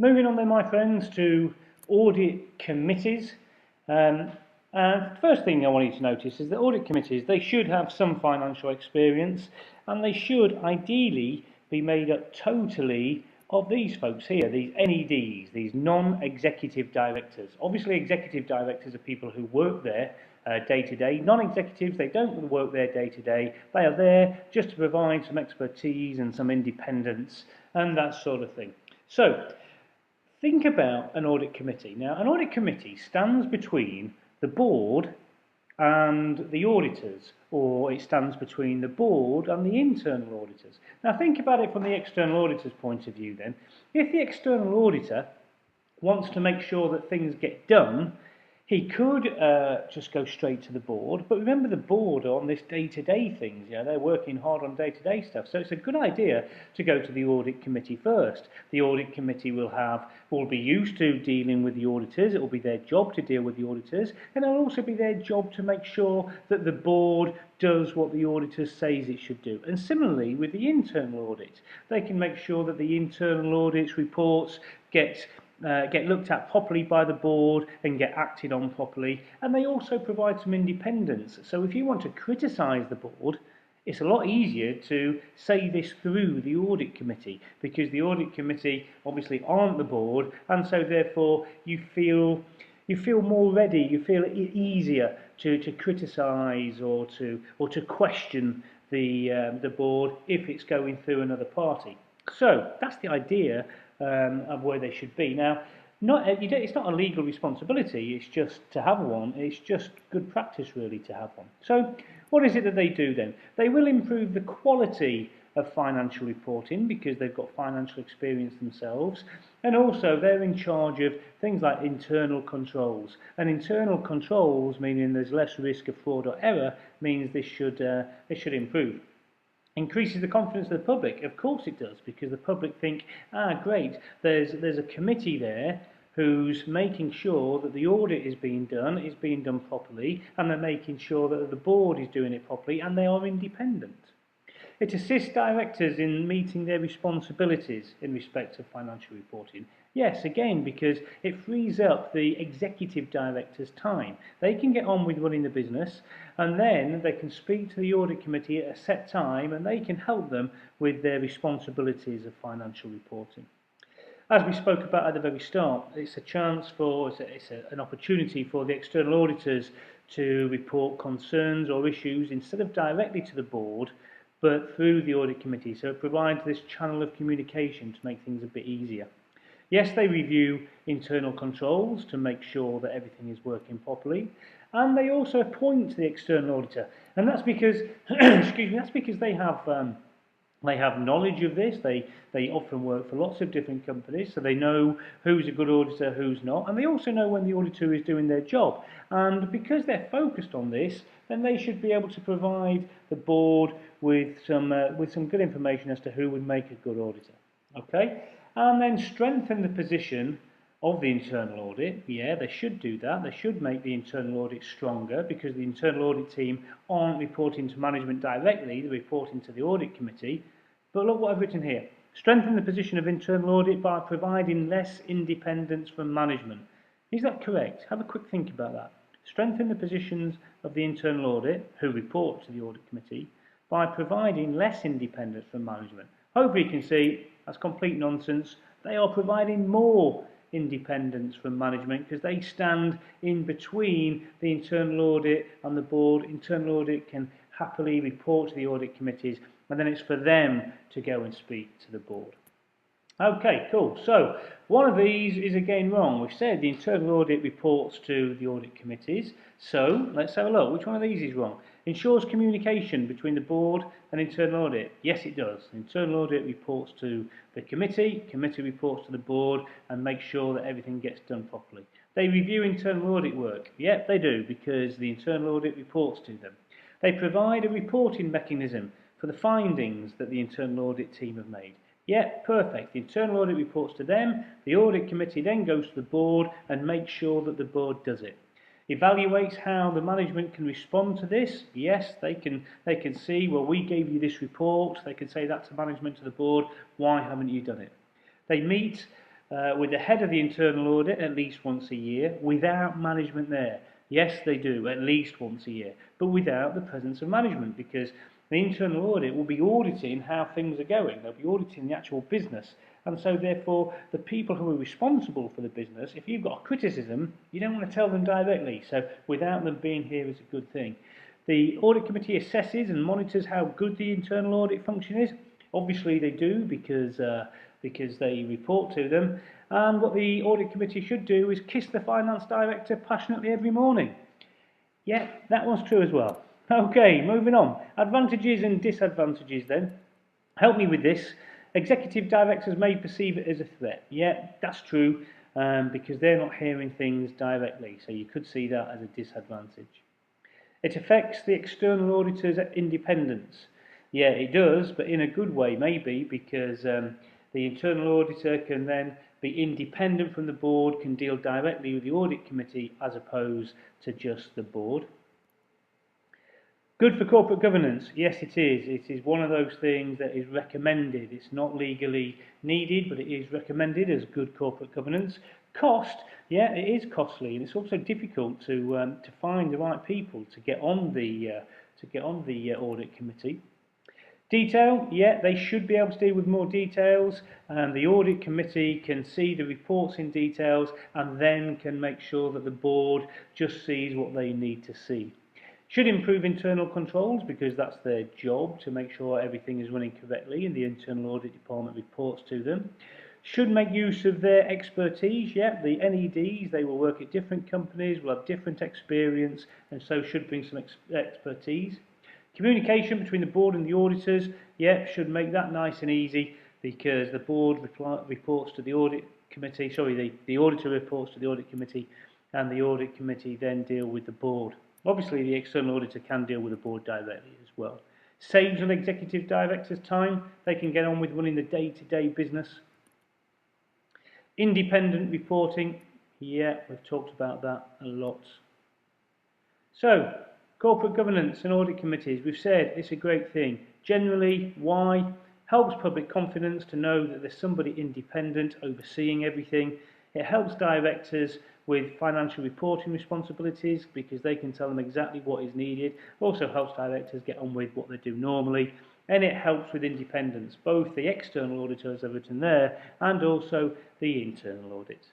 Moving on then, my friends, to audit committees. First thing I want you to notice is that audit committees, they should have some financial experience, and they should ideally be made up totally of these folks here, these NEDs, these non-executive directors. Obviously, executive directors are people who work there day to day. Non-executives, they don't work there day to day. They are there just to provide some expertise and some independence and that sort of thing. So, think about an audit committee. Now, an audit committee stands between the board and the auditors, or it stands between the board and the internal auditors. Now, think about it from the external auditor's point of view then. If the external auditor wants to make sure that things get done, he could just go straight to the board, but remember the board are on this day-to-day things, they're working hard on day-to-day stuff, so it's a good idea to go to the audit committee first. The audit committee will be used to dealing with the auditors, it will be their job to deal with the auditors, and it'll also be their job to make sure that the board does what the auditor says it should do. And similarly with the internal audit, they can make sure that the internal audit's reports get looked at properly by the board and get acted on properly, and they also provide some independence. So if you want to criticise the board, it's a lot easier to say this through the audit committee, because the audit committee obviously aren't the board, and so therefore you feel more ready, you feel easier to criticise or to question the board if it's going through another party. So that's the idea of where they should be. Now, it's not a legal responsibility, it's just to have one, it's just good practice really to have one. So what is it that they do then? They will improve the quality of financial reporting because they've got financial experience themselves, and also they're in charge of things like internal controls. And internal controls, meaning there's less risk of fraud or error, means this should improve. Increases the confidence of the public? Of course it does, because the public think, great, there's a committee there who's making sure that the audit is being done properly, and they're making sure that the board is doing it properly, and they are independent. It assists directors in meeting their responsibilities in respect of financial reporting. Yes, again, because it frees up the executive director's time. They can get on with running the business, and then they can speak to the audit committee at a set time, and they can help them with their responsibilities of financial reporting. As we spoke about at the very start, it's an opportunity for the external auditors to report concerns or issues instead of directly to the board, but through the audit committee. So it provides this channel of communication to make things a bit easier. Yes, they review internal controls to make sure that everything is working properly, and they also appoint the external auditor, and that's because that's because they have knowledge of this. They often work for lots of different companies, so they know who's a good auditor, who's not, and they also know when the auditor is doing their job. And because they're focused on this, then they should be able to provide the board with some good information as to who would make a good auditor. Okay, and then strengthen the position of the internal audit. Yeah, they should do that. They should make the internal audit stronger, because the internal audit team aren't reporting to management directly, they're reporting to the audit committee. But look what I've written here. Strengthen the position of internal audit by providing less independence from management. Is that correct? Have a quick think about that. Strengthen the positions of the internal audit, who report to the audit committee, by providing less independence from management. Hopefully you can see that's complete nonsense. They are providing more independence from management, because they stand in between the internal audit and the board. Internal audit can happily report to the audit committees, and then it's for them to go and speak to the board. Okay, cool. So one of these is again wrong. We've said the internal audit reports to the audit committees. So let's have a look. Which one of these is wrong? Ensures communication between the board and internal audit. Yes, it does. Internal audit reports to the committee reports to the board, and make sure that everything gets done properly. They review internal audit work. Yep, they do, because the internal audit reports to them. They provide a reporting mechanism for the findings that the internal audit team have made. Yeah, perfect. The internal audit reports to them. The audit committee then goes to the board and makes sure that the board does it. Evaluates how the management can respond to this. Yes, they can see, well, we gave you this report. They can say that to management, to the board. Why haven't you done it? They meet with the head of the internal audit at least once a year, without management there. Yes, they do, at least once a year, but without the presence of management, because the internal audit will be auditing how things are going. They'll be auditing the actual business. And so therefore, the people who are responsible for the business, if you've got a criticism, you don't want to tell them directly. So without them being here is a good thing. The Audit Committee assesses and monitors how good the internal audit function is. Obviously they do, because they report to them. And what the Audit Committee should do is kiss the Finance Director passionately every morning. Yeah, that one's true as well. Okay, moving on. Advantages and disadvantages then. Help me with this. Executive directors may perceive it as a threat. Yeah, that's true, because they're not hearing things directly. So you could see that as a disadvantage. It affects the external auditor's independence. Yeah, it does, but in a good way maybe, because the internal auditor can then be independent from the board, can deal directly with the audit committee as opposed to just the board. Good for corporate governance. Yes, it is. It is one of those things that is recommended. It's not legally needed, but it is recommended as good corporate governance. Cost, yeah, it is costly, and it's also difficult to find the right people to get on the audit committee. Detail, yeah, they should be able to deal with more details, and the audit committee can see the reports in details and then can make sure that the board just sees what they need to see. Should improve internal controls, because that's their job, to make sure everything is running correctly and the internal audit department reports to them. Should make use of their expertise. Yeah, the NEDs, they will work at different companies, will have different experience, and so should bring some expertise. Communication between the board and the auditors, yeah, should make that nice and easy, because the board reports to the audit committee, the auditor reports to the audit committee, and the audit committee then deal with the board. Obviously, the external auditor can deal with the board directly as well. Saves on executive directors' time. They can get on with running the day-to-day business. Independent reporting. Yeah, we've talked about that a lot. So, corporate governance and audit committees. We've said it's a great thing. Generally, why? Helps public confidence to know that there's somebody independent overseeing everything. It helps directors with financial reporting responsibilities, because they can tell them exactly what is needed. Also helps directors get on with what they do normally, and it helps with independence, both the external auditor, as I've written there, and also the internal audit.